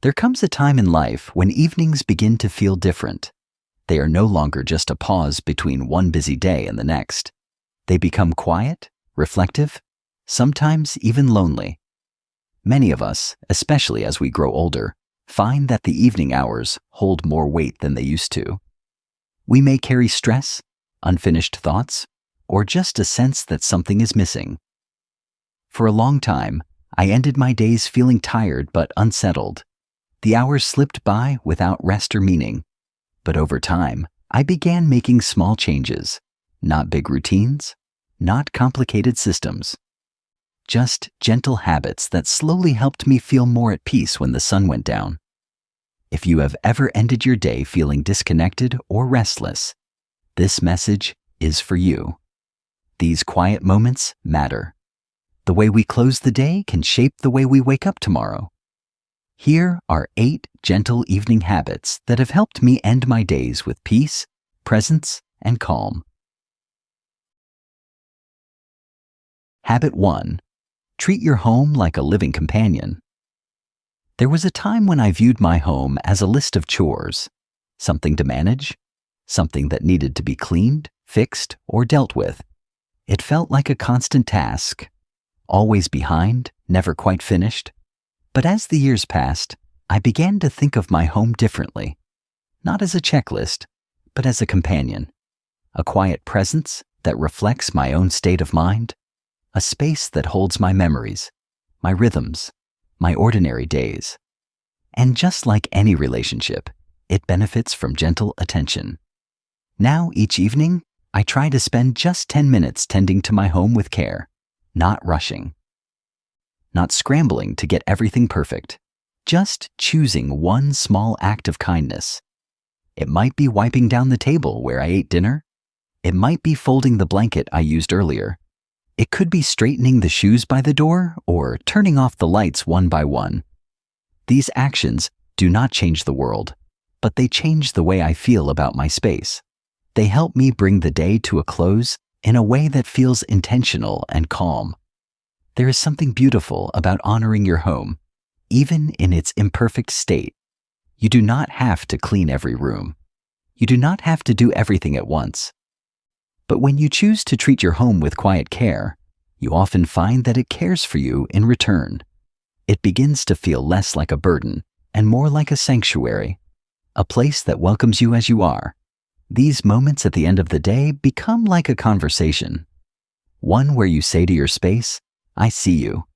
There comes a time in life when evenings begin to feel different. They are no longer just a pause between one busy day and the next. They become quiet, reflective, sometimes even lonely. Many of us, especially as we grow older, find that the evening hours hold more weight than they used to. We may carry stress, unfinished thoughts, or just a sense that something is missing. For a long time, I ended my days feeling tired but unsettled. The hours slipped by without rest or meaning. But over time, I began making small changes, not big routines, not complicated systems. Just gentle habits that slowly helped me feel more at peace when the sun went down. If you have ever ended your day feeling disconnected or restless, this message is for you. These quiet moments matter. The way we close the day can shape the way we wake up tomorrow. Here are 8 gentle evening habits that have helped me end my days with peace, presence, and calm. Habit 1. Treat your home like a living companion. There was a time when I viewed my home as a list of chores, something to manage, something that needed to be cleaned, fixed, or dealt with. It felt like a constant task, always behind, never quite finished. But as the years passed, I began to think of my home differently, not as a checklist, but as a companion, a quiet presence that reflects my own state of mind, a space that holds my memories, my rhythms, my ordinary days. And just like any relationship, it benefits from gentle attention. Now, each evening, I try to spend just 10 minutes tending to my home with care, not rushing, not scrambling to get everything perfect, just choosing one small act of kindness. It might be wiping down the table where I ate dinner. It might be folding the blanket I used earlier. It could be straightening the shoes by the door or turning off the lights one by one. These actions do not change the world, but they change the way I feel about my space. They help me bring the day to a close in a way that feels intentional and calm. There is something beautiful about honoring your home, even in its imperfect state. You do not have to clean every room. You do not have to do everything at once. But when you choose to treat your home with quiet care, you often find that it cares for you in return. It begins to feel less like a burden and more like a sanctuary, a place that welcomes you as you are. These moments at the end of the day become like a conversation, one where you say to your space, "I see you.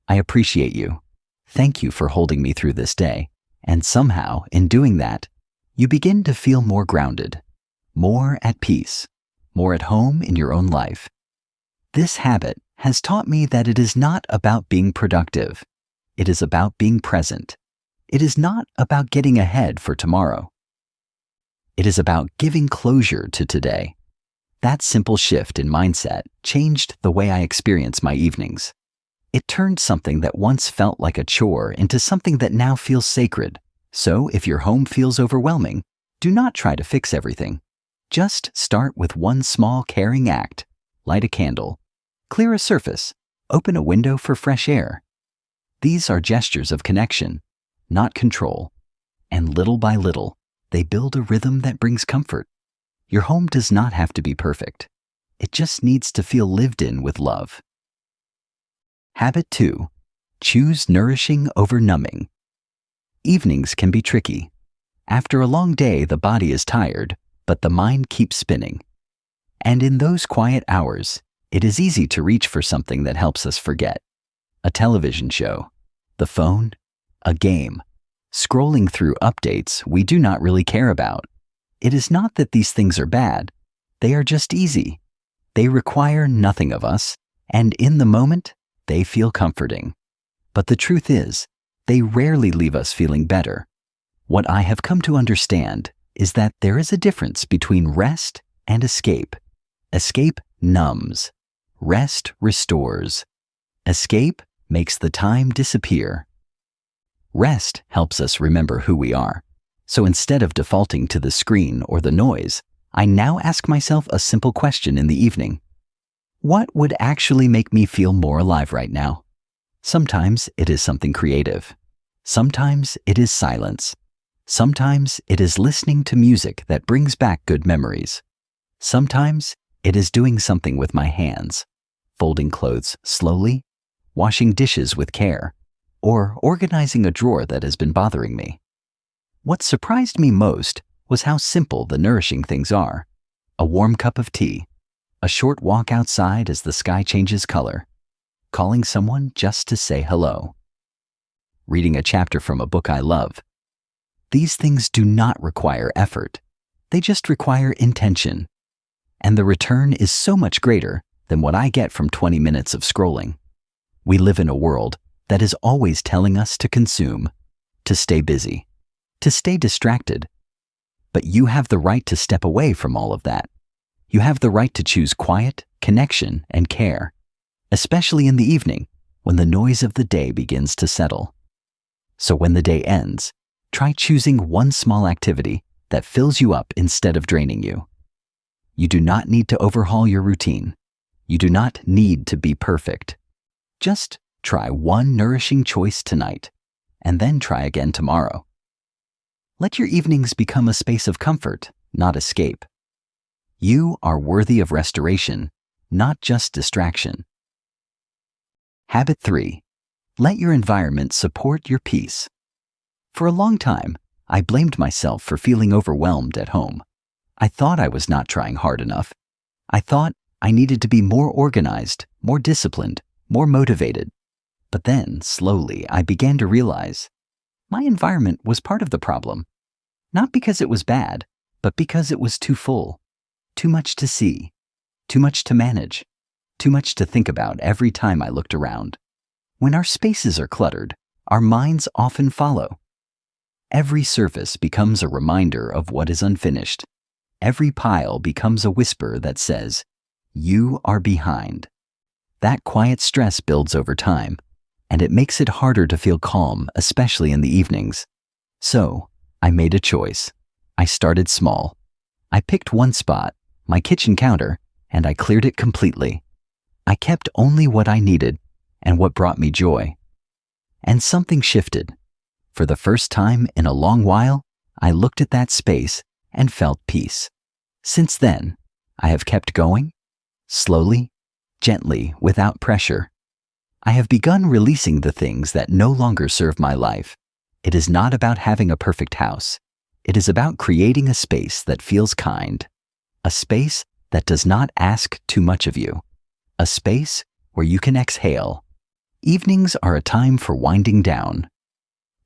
I appreciate you. Thank you for holding me through this day." And somehow, in doing that, you begin to feel more grounded, more at peace, more at home in your own life. This habit has taught me that it is not about being productive. It is about being present. It is not about getting ahead for tomorrow. It is about giving closure to today. That simple shift in mindset changed the way I experience my evenings. It turned something that once felt like a chore into something that now feels sacred. So if your home feels overwhelming, do not try to fix everything. Just start with one small caring act. Light a candle, clear a surface, open a window for fresh air. These are gestures of connection, not control. And little by little, they build a rhythm that brings comfort. Your home does not have to be perfect. It just needs to feel lived in with love. Habit 2. Choose nourishing over numbing. Evenings can be tricky. After a long day, the body is tired, but the mind keeps spinning. And in those quiet hours, it is easy to reach for something that helps us forget. A television show, the phone, a game, scrolling through updates we do not really care about. It is not that these things are bad. They are just easy. They require nothing of us, and in the moment, they feel comforting. But the truth is, they rarely leave us feeling better. What I have come to understand is that there is a difference between rest and escape. Escape numbs. Rest restores. Escape makes the time disappear. Rest helps us remember who we are. So instead of defaulting to the screen or the noise, I now ask myself a simple question in the evening. What would actually make me feel more alive right now? Sometimes it is something creative. Sometimes it is silence. Sometimes it is listening to music that brings back good memories. Sometimes it is doing something with my hands, folding clothes slowly, washing dishes with care, or organizing a drawer that has been bothering me. What surprised me most was how simple the nourishing things are. A warm cup of tea, a short walk outside as the sky changes color, calling someone just to say hello, reading a chapter from a book I love. These things do not require effort. They just require intention. And the return is so much greater than what I get from 20 minutes of scrolling. We live in a world that is always telling us to consume, to stay busy, to stay distracted. But you have the right to step away from all of that. You have the right to choose quiet, connection, and care, especially in the evening when the noise of the day begins to settle. So when the day ends, try choosing one small activity that fills you up instead of draining you. You do not need to overhaul your routine. You do not need to be perfect. Just try one nourishing choice tonight, and then try again tomorrow. Let your evenings become a space of comfort, not escape. You are worthy of restoration, not just distraction. Habit 3. Let your environment support your peace. For a long time, I blamed myself for feeling overwhelmed at home. I thought I was not trying hard enough. I thought I needed to be more organized, more disciplined, more motivated. But then, slowly, I began to realize my environment was part of the problem. Not because it was bad, but because it was too full. Too much to see, too much to manage, too much to think about every time I looked around. When our spaces are cluttered, our minds often follow. Every surface becomes a reminder of what is unfinished. Every pile becomes a whisper that says, "You are behind." That quiet stress builds over time, and it makes it harder to feel calm, especially in the evenings. So, I made a choice. I started small. I picked one spot, my kitchen counter, and I cleared it completely. I kept only what I needed and what brought me joy. And something shifted. For the first time in a long while, I looked at that space and felt peace. Since then, I have kept going, slowly, gently, without pressure. I have begun releasing the things that no longer serve my life. It is not about having a perfect house. It is about creating a space that feels kind, a space that does not ask too much of you, a space where you can exhale. Evenings are a time for winding down.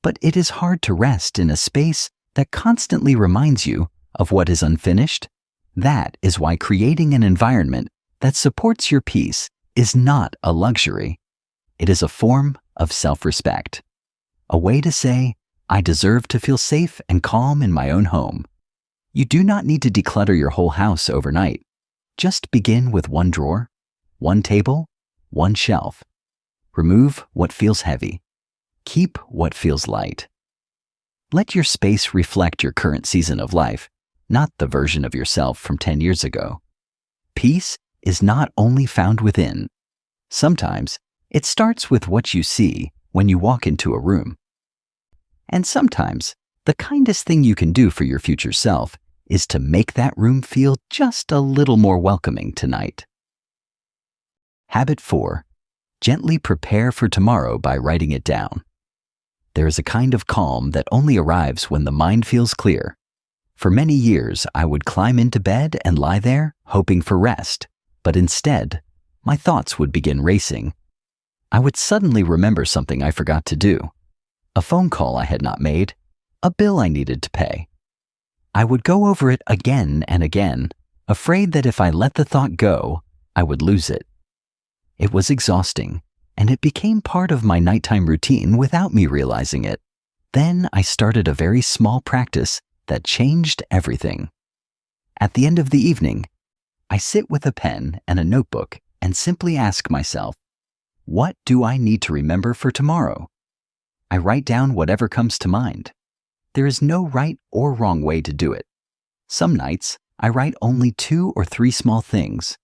But it is hard to rest in a space that constantly reminds you of what is unfinished. That is why creating an environment that supports your peace is not a luxury. It is a form of self-respect. A way to say, I deserve to feel safe and calm in my own home. You do not need to declutter your whole house overnight. Just begin with one drawer, one table, one shelf. Remove what feels heavy. Keep what feels light. Let your space reflect your current season of life, not the version of yourself from 10 years ago. Peace is not only found within. Sometimes it starts with what you see when you walk into a room. And sometimes the kindest thing you can do for your future self is to make that room feel just a little more welcoming tonight. Habit 4. Gently prepare for tomorrow by writing it down. There is a kind of calm that only arrives when the mind feels clear. For many years, I would climb into bed and lie there, hoping for rest. But instead, my thoughts would begin racing. I would suddenly remember something I forgot to do. A phone call I had not made. A bill I needed to pay. I would go over it again and again, afraid that if I let the thought go, I would lose it. It was exhausting, and it became part of my nighttime routine without me realizing it. Then I started a very small practice that changed everything. At the end of the evening, I sit with a pen and a notebook and simply ask myself, what do I need to remember for tomorrow? I write down whatever comes to mind. There is no right or wrong way to do it. Some nights, I write only 2 or 3 small things.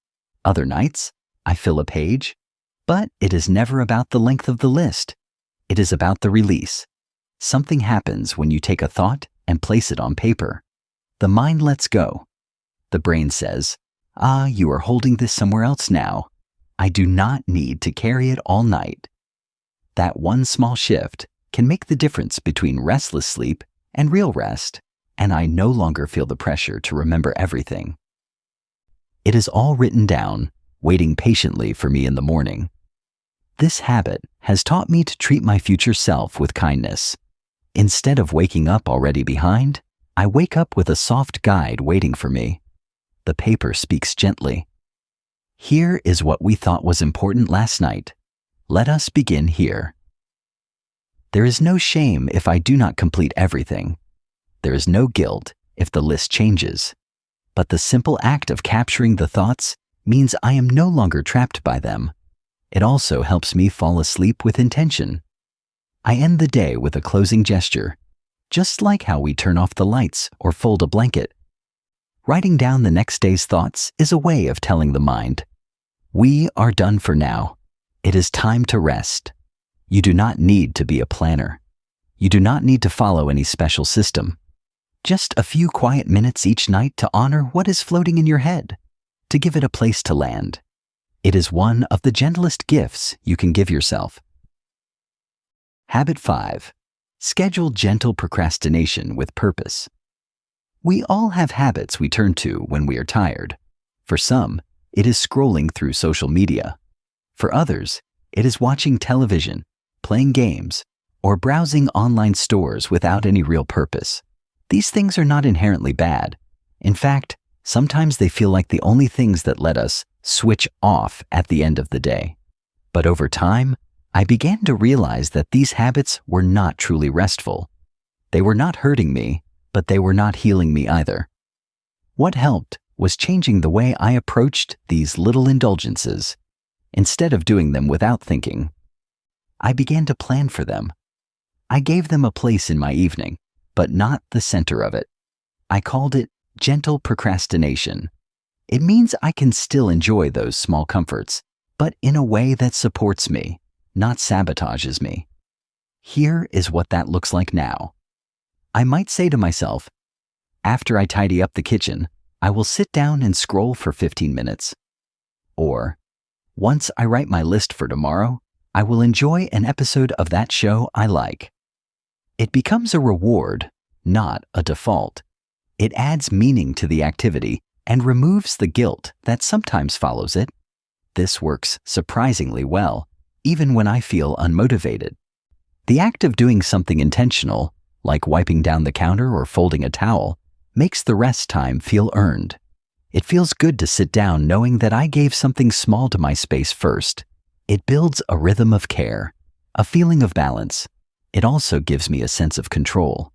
Other nights, I fill a page. But it is never about the length of the list. It is about the release. Something happens when you take a thought and place it on paper. The mind lets go. The brain says, you are holding this somewhere else now. I do not need to carry it all night. That one small shift can make the difference between restless sleep and real rest, and I no longer feel the pressure to remember everything. It is all written down, waiting patiently for me in the morning. This habit has taught me to treat my future self with kindness. Instead of waking up already behind, I wake up with a soft guide waiting for me. The paper speaks gently. Here is what we thought was important last night. Let us begin here. There is no shame if I do not complete everything. There is no guilt if the list changes. But the simple act of capturing the thoughts means I am no longer trapped by them. It also helps me fall asleep with intention. I end the day with a closing gesture, just like how we turn off the lights or fold a blanket. Writing down the next day's thoughts is a way of telling the mind, we are done for now. It is time to rest. You do not need to be a planner. You do not need to follow any special system. Just a few quiet minutes each night to honor what is floating in your head, to give it a place to land. It is one of the gentlest gifts you can give yourself. Habit 5. Schedule gentle procrastination with purpose. We all have habits we turn to when we are tired. For some, it is scrolling through social media. For others, it is watching television, playing games, or browsing online stores without any real purpose. These things are not inherently bad. In fact, sometimes they feel like the only things that let us switch off at the end of the day. But over time, I began to realize that these habits were not truly restful. They were not hurting me, but they were not healing me either. What helped was changing the way I approached these little indulgences. Instead of doing them without thinking, I began to plan for them. I gave them a place in my evening, but not the center of it. I called it gentle procrastination. It means I can still enjoy those small comforts, but in a way that supports me, not sabotages me. Here is what that looks like now. I might say to myself, after I tidy up the kitchen, I will sit down and scroll for 15 minutes. Or, once I write my list for tomorrow, I will enjoy an episode of that show I like. It becomes a reward, not a default. It adds meaning to the activity and removes the guilt that sometimes follows it. This works surprisingly well, even when I feel unmotivated. The act of doing something intentional, like wiping down the counter or folding a towel, makes the rest time feel earned. It feels good to sit down knowing that I gave something small to my space first. It builds a rhythm of care, a feeling of balance. It also gives me a sense of control.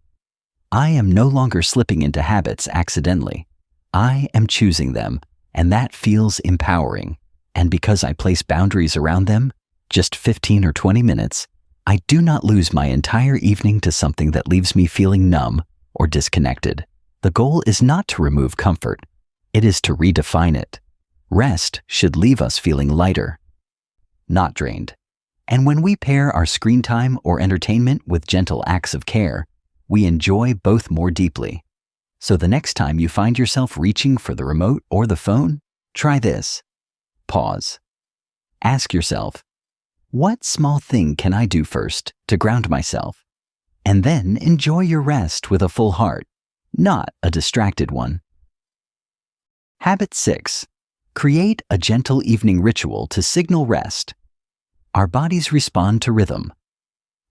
I am no longer slipping into habits accidentally. I am choosing them, and that feels empowering. And because I place boundaries around them, just 15 or 20 minutes, I do not lose my entire evening to something that leaves me feeling numb or disconnected. The goal is not to remove comfort. It is to redefine it. Rest should leave us feeling lighter, not drained. And when we pair our screen time or entertainment with gentle acts of care, we enjoy both more deeply. So the next time you find yourself reaching for the remote or the phone, try this. Pause. Ask yourself, what small thing can I do first to ground myself? And then enjoy your rest with a full heart, not a distracted one. Habit 6. Create a gentle evening ritual to signal rest. Our bodies respond to rhythm.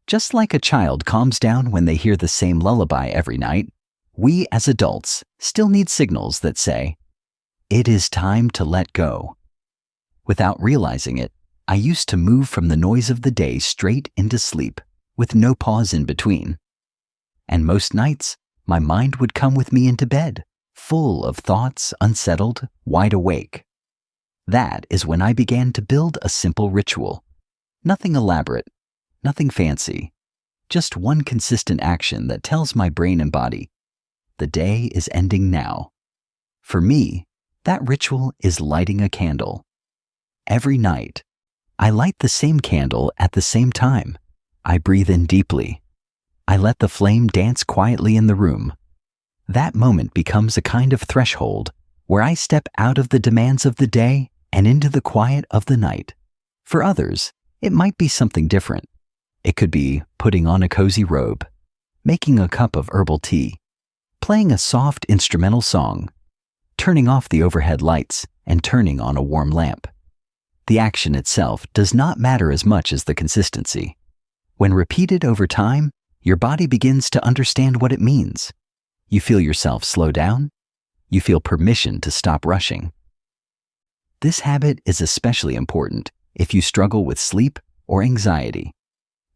Just like a child calms down when they hear the same lullaby every night, we as adults still need signals that say, it is time to let go. Without realizing it, I used to move from the noise of the day straight into sleep, with no pause in between. And most nights, my mind would come with me into bed, full of thoughts, unsettled, wide awake. That is when I began to build a simple ritual. Nothing elaborate, nothing fancy, just one consistent action that tells my brain and body, the day is ending now. For me, that ritual is lighting a candle. Every night, I light the same candle at the same time. I breathe in deeply. I let the flame dance quietly in the room. That moment becomes a kind of threshold where I step out of the demands of the day and into the quiet of the night. For others, it might be something different. It could be putting on a cozy robe, making a cup of herbal tea, playing a soft instrumental song, turning off the overhead lights, and turning on a warm lamp. The action itself does not matter as much as the consistency. When repeated over time, your body begins to understand what it means. You feel yourself slow down. You feel permission to stop rushing. This habit is especially important if you struggle with sleep or anxiety.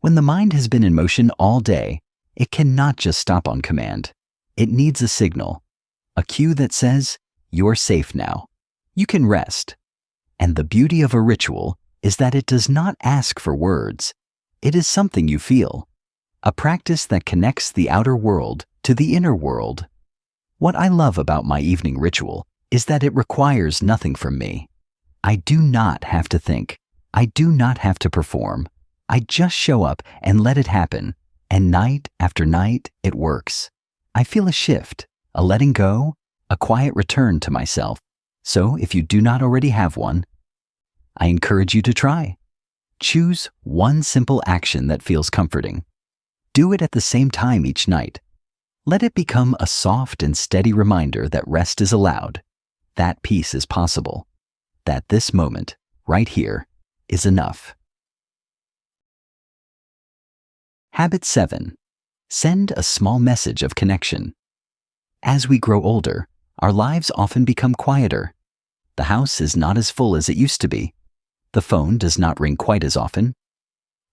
When the mind has been in motion all day, it cannot just stop on command. It needs a signal, a cue that says, "You're safe now. You can rest." And the beauty of a ritual is that it does not ask for words. It is something you feel, a practice that connects the outer world to the inner world. What I love about my evening ritual is that it requires nothing from me. I do not have to think. I do not have to perform. I just show up and let it happen. And night after night, it works. I feel a shift, a letting go, a quiet return to myself. So if you do not already have one, I encourage you to try. Choose one simple action that feels comforting. Do it at the same time each night. Let it become a soft and steady reminder that rest is allowed, that peace is possible, that this moment, right here, is enough. Habit 7. Send a small message of connection. As we grow older, our lives often become quieter. The house is not as full as it used to be. The phone does not ring quite as often.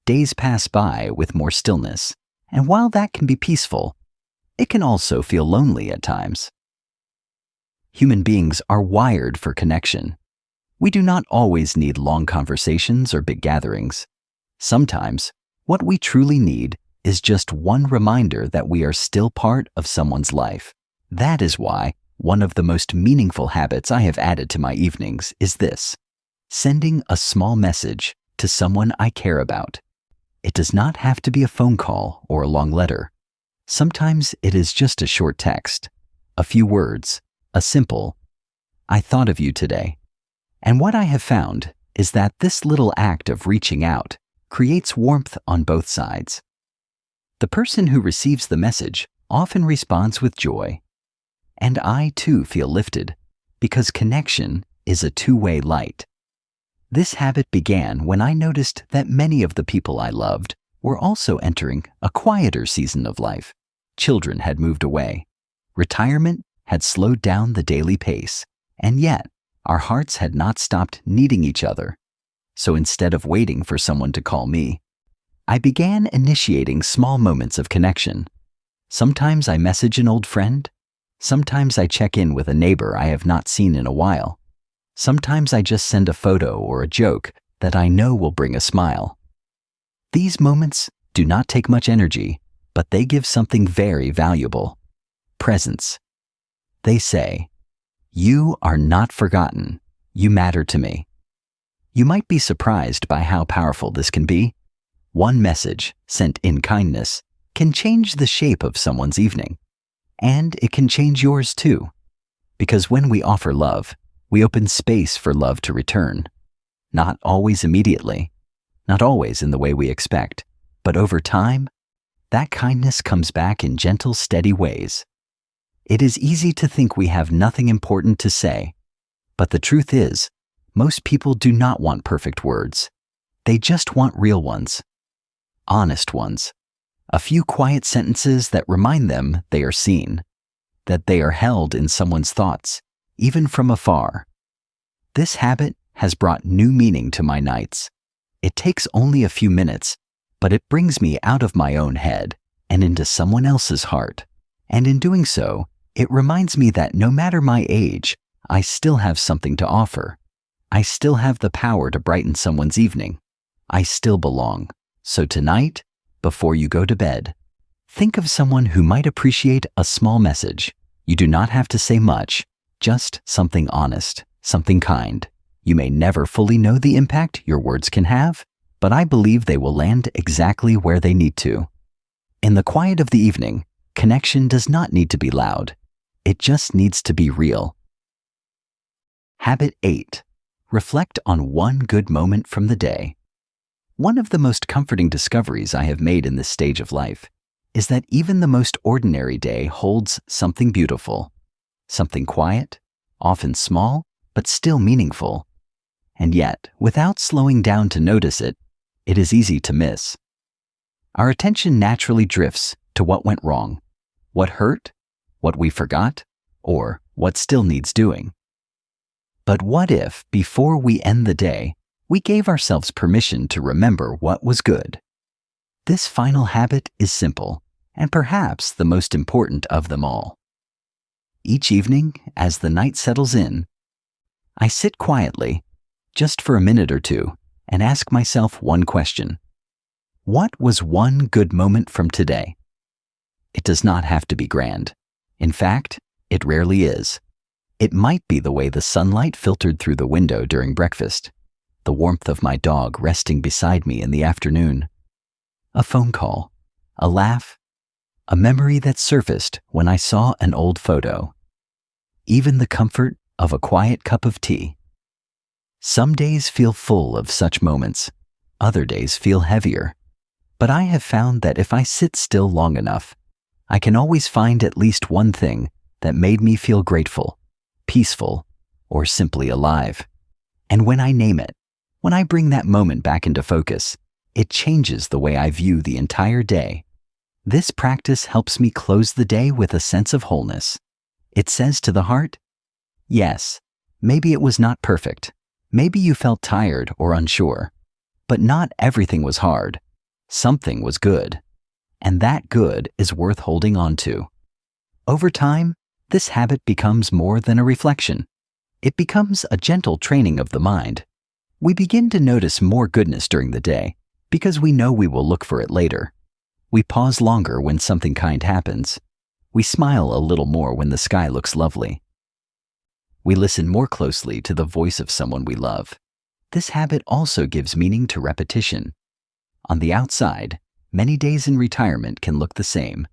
Days pass by with more stillness, and while that can be peaceful, it can also feel lonely at times. Human beings are wired for connection. We do not always need long conversations or big gatherings. Sometimes, what we truly need is just one reminder that we are still part of someone's life. That is why one of the most meaningful habits I have added to my evenings is this: sending a small message to someone I care about. It does not have to be a phone call or a long letter. Sometimes it is just a short text, a few words, a simple, "I thought of you today." And what I have found is that this little act of reaching out creates warmth on both sides. The person who receives the message often responds with joy. And I too feel lifted, because connection is a two-way light. This habit began when I noticed that many of the people I loved were also entering a quieter season of life. Children had moved away. Retirement had slowed down the daily pace, and yet our hearts had not stopped needing each other. So instead of waiting for someone to call me, I began initiating small moments of connection. Sometimes I message an old friend. Sometimes I check in with a neighbor I have not seen in a while. Sometimes I just send a photo or a joke that I know will bring a smile. These moments do not take much energy, but they give something very valuable: presence. They say, "You are not forgotten. You matter to me." You might be surprised by how powerful this can be. One message, sent in kindness, can change the shape of someone's evening. And it can change yours too. Because when we offer love, we open space for love to return. Not always immediately, not always in the way we expect, but over time, that kindness comes back in gentle, steady ways. It is easy to think we have nothing important to say, but the truth is, most people do not want perfect words. They just want real ones, honest ones, a few quiet sentences that remind them they are seen, that they are held in someone's thoughts, even from afar. This habit has brought new meaning to my nights. It takes only a few minutes, but it brings me out of my own head and into someone else's heart. And in doing so, it reminds me that no matter my age, I still have something to offer. I still have the power to brighten someone's evening. I still belong. So tonight, before you go to bed, think of someone who might appreciate a small message. You do not have to say much, just something honest, something kind. You may never fully know the impact your words can have, but I believe they will land exactly where they need to. In the quiet of the evening, connection does not need to be loud. It just needs to be real. Habit 8. Reflect on one good moment from the day. One of the most comforting discoveries I have made in this stage of life is that even the most ordinary day holds something beautiful, something quiet, often small, but still meaningful. And yet, without slowing down to notice it, it is easy to miss. Our attention naturally drifts to what went wrong, what hurt, what we forgot, or what still needs doing. But what if, before we end the day, we gave ourselves permission to remember what was good? This final habit is simple, and perhaps the most important of them all. Each evening, as the night settles in, I sit quietly, just for a minute or two, and ask myself one question. What was one good moment from today? It does not have to be grand. In fact, it rarely is. It might be the way the sunlight filtered through the window during breakfast, the warmth of my dog resting beside me in the afternoon, a phone call, a laugh, a memory that surfaced when I saw an old photo, even the comfort of a quiet cup of tea. Some days feel full of such moments, other days feel heavier, but I have found that if I sit still long enough, I can always find at least one thing that made me feel grateful, peaceful, or simply alive. And when I name it, when I bring that moment back into focus, it changes the way I view the entire day. This practice helps me close the day with a sense of wholeness. It says to the heart, yes, maybe it was not perfect. Maybe you felt tired or unsure, but not everything was hard. Something was good, and that good is worth holding on to. Over time, this habit becomes more than a reflection. It becomes a gentle training of the mind. We begin to notice more goodness during the day because we know we will look for it later. We pause longer when something kind happens. We smile a little more when the sky looks lovely. We listen more closely to the voice of someone we love. This habit also gives meaning to repetition. On the outside, many days in retirement can look the same,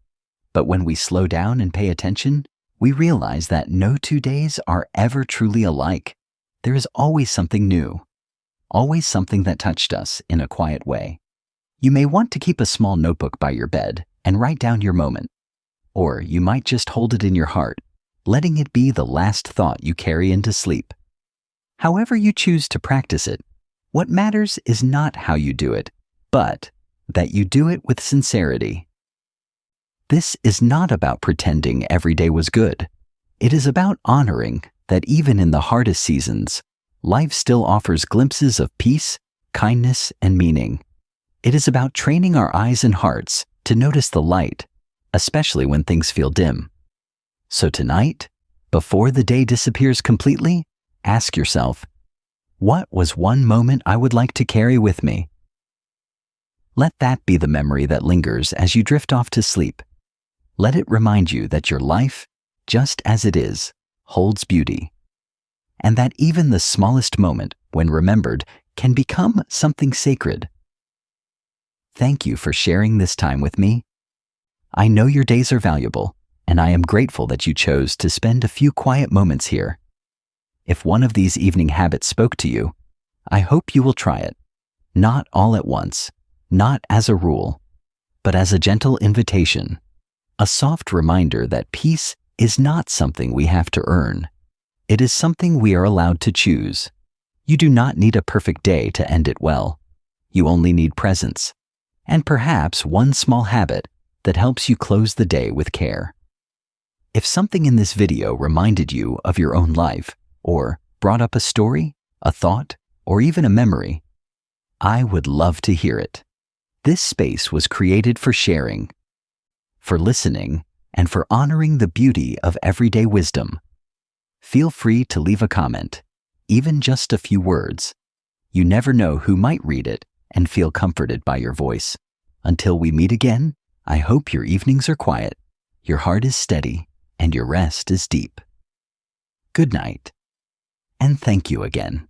but when we slow down and pay attention, we realize that no 2 days are ever truly alike. There is always something new, always something that touched us in a quiet way. You may want to keep a small notebook by your bed and write down your moment, or you might just hold it in your heart, letting it be the last thought you carry into sleep. However you choose to practice it, what matters is not how you do it, but that you do it with sincerity. This is not about pretending every day was good. It is about honoring that even in the hardest seasons, life still offers glimpses of peace, kindness, and meaning. It is about training our eyes and hearts to notice the light, especially when things feel dim. So tonight, before the day disappears completely, ask yourself, what was one moment I would like to carry with me? Let that be the memory that lingers as you drift off to sleep. Let it remind you that your life, just as it is, holds beauty, and that even the smallest moment, when remembered, can become something sacred. Thank you for sharing this time with me. I know your days are valuable, and I am grateful that you chose to spend a few quiet moments here. If one of these evening habits spoke to you, I hope you will try it, not all at once, not as a rule, but as a gentle invitation, a soft reminder that peace is not something we have to earn. It is something we are allowed to choose. You do not need a perfect day to end it well. You only need presence, and perhaps one small habit that helps you close the day with care. If something in this video reminded you of your own life, or brought up a story, a thought, or even a memory, I would love to hear it. This space was created for sharing, for listening, and for honoring the beauty of everyday wisdom. Feel free to leave a comment, even just a few words. You never know who might read it and feel comforted by your voice. Until we meet again, I hope your evenings are quiet, your heart is steady, and your rest is deep. Good night, and thank you again.